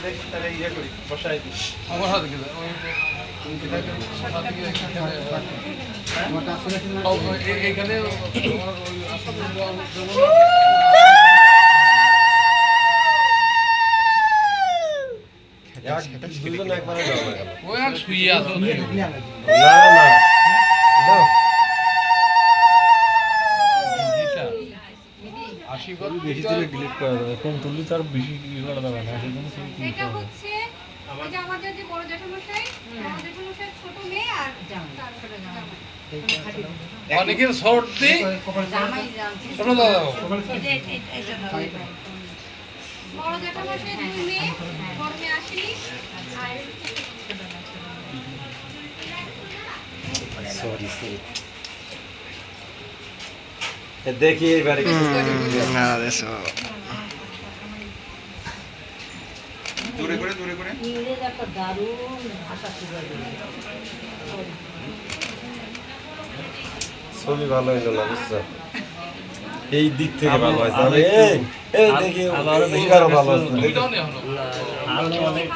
দেখি তাহলে ইয়ে করি বসাই দিই আমার হাতে গেলে এখানে দুজন একবারে যাওয়া গেল ওই আর শুয়ে আছো না না দাও আশীর্বাদ বেশি করে ডিলিট করা যাবে কম তুললে তার বেশি ই করা যাবে না সেজন্য তুমি কি এটা হচ্ছে এই যে আমাদের যে বড় জ্যাঠামশাই ছোট মেয়ে আর তারপরে জামাই। অনেকের সর্দি শোনো দাদা বড় জ্যাঠামশাই দুই মেয়ে বড় মেয়ে আসেনি আর সরি সরি দেখি এবারে না দেশো দূরে করে দূরে করে ইংরেজ একটা দারুণ ভাষা ছিল ছবি ভালো হইলো না বুঝছো এই দিক থেকে ভালো হয়েছে এই দেখি এইবারও ভালো আছে দুইটাও নেই হলো